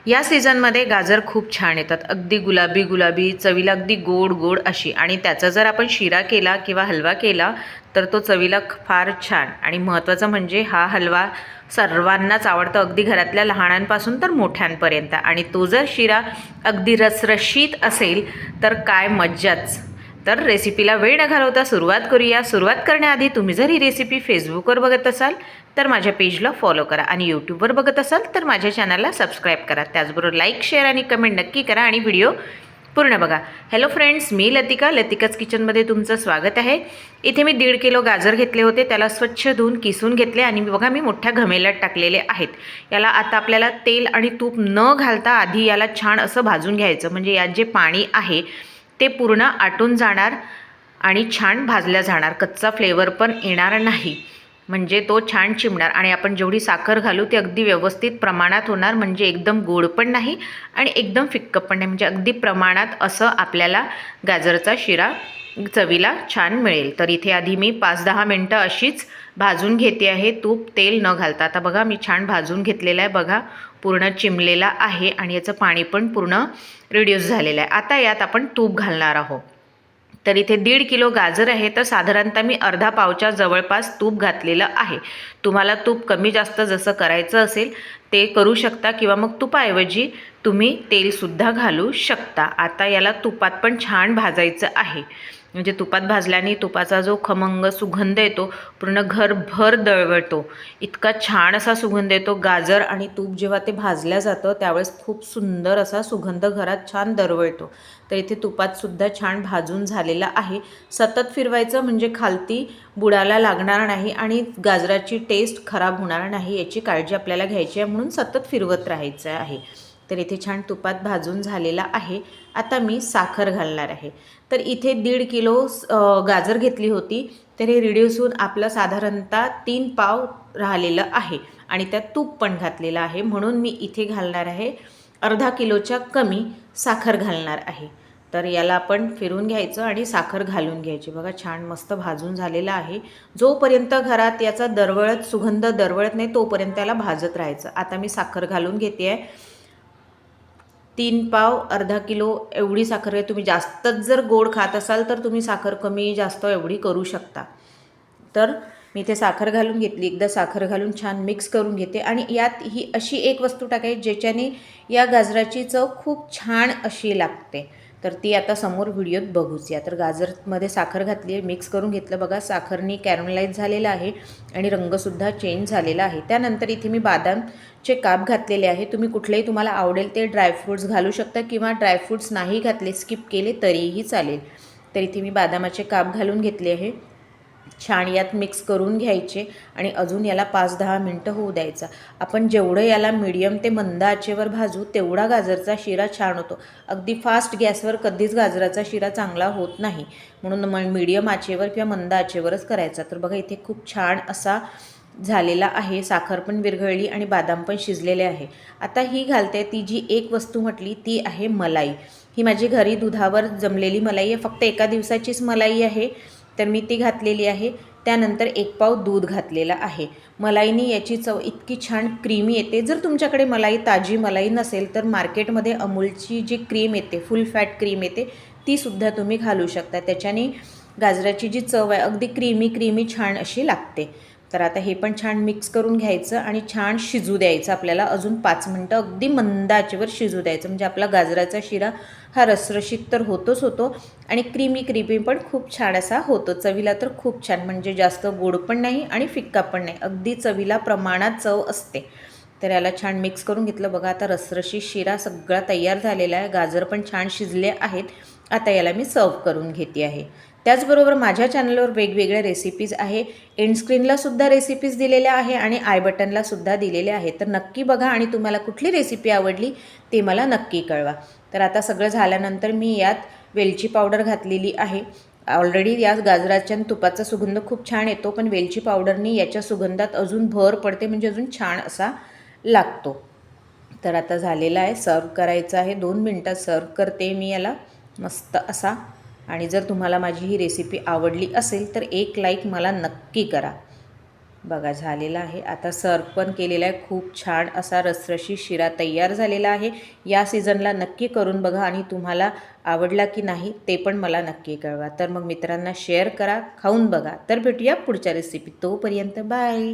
या सीझनमध्ये गाजर खूप छान येतात, अगदी गुलाबी गुलाबी, चवीला अगदी गोड गोड अशी. आणि त्याचा जर आपण शिरा केला किंवा हलवा केला तर तो चवीला फार छान. आणि महत्त्वाचं म्हणजे हा हलवा सर्वांनाच आवडतो, अगदी घरातल्या लहानांपासून तर मोठ्यांपर्यंत. आणि तो जर शिरा अगदी रसरशीत असेल तर काय मज्जाच. तर रेसिपीला वेळ न घालवता सुरुवात करूया. सुरुवात करण्याआधी तुम्ही जर ही रेसिपी फेसबुकवर बघत असाल तर माझ्या पेजला फॉलो करा, आणि यूट्यूबवर बघत असाल तर माझ्या चॅनलला सबस्क्राईब करा. त्याचबरोबर लाईक, शेअर आणि कमेंट नक्की करा, आणि व्हिडिओ पूर्ण बघा. हॅलो फ्रेंड्स, मी लतिकाच किचनमध्ये तुमचं स्वागत आहे. इथे मी 1.5 किलो गाजर घेतले होते, त्याला स्वच्छ धुवून किसून घेतले, आणि बघा मी मोठ्या घमेल्यात टाकलेले आहेत. याला आता आपल्याला तेल आणि तूप न घालता आधी याला छान असं भाजून घ्यायचं, म्हणजे यात जे पाणी आहे ते पूर्ण आटून जाणार आणि छान भाजल्या जाणार, कच्चा फ्लेवर पण येणार नाही, म्हणजे तो छान चिमणार. आणि आपण जेवढी साखर घालू ती अगदी व्यवस्थित प्रमाणात होणार, म्हणजे एकदम गोड पण नाही आणि एकदम फिक्क पण नाही, म्हणजे अगदी प्रमाणात असं आपल्याला गाजरचा शिरा चवीला छान मिळेल. तर इथे आधी मी 5-10 मिनटं अशीच भाजून घेते आहे, तूप तेल न घालता. आता बघा मी छान भाजून घेतलेला आहे, बघा पूर्ण चिमलेला आहे आणि याचं पाणी पण पूर्ण रिड्यूस झालेलं आहे. आता यात आपण तूप घालणार आहोत. तर इथे 1.5 किलो गाजर आहे, तर साधारणतः मी अर्धा पावच्या जवळपास तूप घातलेलं आहे. तुम्हाला तूप कमी जास्त जसं करायचं असेल ते करू शकता, किंवा मग तुपाऐवजी तुम्ही तेलसुद्धा घालू शकता. आता याला तुपात पण छान भाजायचं आहे, म्हणजे तुपात भाजल्याने तुपाचा जो खमंग सुगंध येतो पूर्ण घरभर दळवळतो. इतका छान असा सुगंध येतो. गाजर आणि तूप जेव्हा ते भाजल्या जातं त्यावेळेस खूप सुंदर असा सुगंध घरात छान दरवळतो. तर इथे तुपातसुद्धा छान भाजून झालेला आहे. सतत फिरवायचं म्हणजे खालती बुडाला लागणार नाही आणि गाजराची टेस्ट खराब होणार नाही, याची काळजी आपल्याला घ्यायची आहे, म्हणून सतत फिरवत राहायचं आहे. तर इथे छान तुपात भाजून झालेला आहे. आता मी साखर घालणार आहे. तर इथे 1.5 किलो गाजर घेतली होती, तर हे रिड्यूस होऊन आपलं साधारणतः 3 पाव राहिलेलं आहे, आणि त्यात तूप पण घातलेलं आहे, म्हणून मी इथे घालणार आहे अर्धा किलोच्या कमी साखर घालणार आहे. तर याला आपण फिरून घ्यायचं आणि साखर घालून घ्यायची. बघा छान मस्त भाजून झालेला आहे. जोपर्यंत घरात याचा सुगंध दरवळत नाही तोपर्यंत याला भाजत राहायचं. आता मी साखर घालून घेते आहे. 3 पाव अर्धा किलो एवढी साखर आहे. तुम्ही जास्तच जर गोड खात असाल तर तुम्ही साखर कमी जास्त एवढी करू शकता. तर मी इथे साखर घालून घेतली. एकदा साखर घालून छान मिक्स करून घेते, आणि यात ही अशी एक वस्तू टाकायची ज्याच्याने या गाजराची चव खूप छान अशी लागते. तर ती आता समोर व्हिडिओत बघूच या. तर गाजरमध्ये साखर घातली आहे, मिक्स करून घेतलं. बघा साखरनी कॅरमलाइज झालेलं आहे आणि रंगसुद्धा चेंज झालेला आहे. त्यानंतर इथे मी बदामचे काप घातलेले आहे. तुम्ही कुठलेही तुम्हाला आवडेल ते ड्रायफ्रूट्स घालू शकता, किंवा ड्रायफ्रूट्स नाही घातले, स्किप केले तरीही चालेल. तर इथे मी बदामाचे काप घालून घेतले आहे. छान यात मिक्स करून घ्यायचे, आणि अजून याला 5-10 मिनटं होऊ द्यायचा. आपण जेवढं याला मीडियम ते मंद आचेवर भाजू तेवढा गाजरचा शिरा छान होतो. अगदी फास्ट गॅसवर कधीच गाजराचा शिरा चांगला होत नाही, म्हणून मीडियम आचेवर किंवा मंद आचेवरच करायचा. तर बघा इथे खूप छान असा झालेला आहे. साखर पण विरघळली आणि बदाम पण शिजलेले आहे. आता ही घालते ती जी एक वस्तू म्हटली ती आहे मलाई. ही माझी घरी दुधावर जमलेली मलाई आहे, फक्त एका दिवसाचीच मलाई आहे, तर मी ती घातलेली आहे. त्यानंतर 1 पाव दूध घातलेला आहे. मलाईनी याची चव इतकी छान क्रीमी येते. जर तुमच्याकडे मलाई ताजी मलाई नसेल तर मार्केटमध्ये अमूलची जी क्रीम येते, फुल फॅट क्रीम येते, तीसुद्धा तुम्ही घालू शकता. त्याच्याने गाजराची जी चव आहे अगदी क्रीमी छान अशी लागते. तर आता हे पण छान मिक्स करून घ्यायचं आणि छान शिजू द्यायचं. आपल्याला अजून 5 मिनटं अगदी मंद आचेवर शिजू द्यायचं, म्हणजे आपला गाजराचा शिरा हा रसरशीत तर होतोच होतो, आणि क्रीमी पण खूप छान असा होतो. चवीला तर खूप छान, म्हणजे जास्त गोड पण नाही आणि फिक्का पण नाही, अगदी चवीला प्रमाणात चव असते. तर याला छान मिक्स करून घेतलं. बघा आता रसरशीत शिरा सगळा तयार झालेला आहे. गाजर पण छान शिजले आहेत. आता याला मी सर्व करून घेते आहे. त्याचबरोबर माझ्या चॅनलवर वेगवेगळ्या रेसिपीज आहे. एंड स्क्रीनलासुद्धा रेसिपीज दिलेल्या आहे आणि आय बटनलासुद्धा दिलेले आहे. तर नक्की बघा, आणि तुम्हाला कुठली रेसिपी आवडली ते मला नक्की कळवा. तर आता सगळं झाल्यानंतर मी यात वेलची पावडर घातलेली आहे. ऑलरेडी या गाजराच्या तुपाचा सुगंध खूप छान येतो, पण वेलची पावडरनी याच्या सुगंधात अजून भर पडते, म्हणजे अजून छान असा लागतो. तर आता झालेला आहे, सर्व करायचं आहे. 2 मिनटात सर्व करते मी याला मस्त असा. आणि जर तुम्हाला माझी ही रेसिपी आवडली असेल तर एक लाईक मला नक्की करा. बघा झालेला आहे. आता सर्व पण केलेला आहे. खूप छान असा रसरशी शिरा तयार झालेला आहे. या सीझनला नक्की करून बघा आणि तुम्हाला आवडला की नाही ते पण मला नक्की कळवा. तर मग मित्रांना शेअर करा, खाऊन बघा. तर भेटूया पुढच्या रेसिपीत. तोपर्यंत बाय.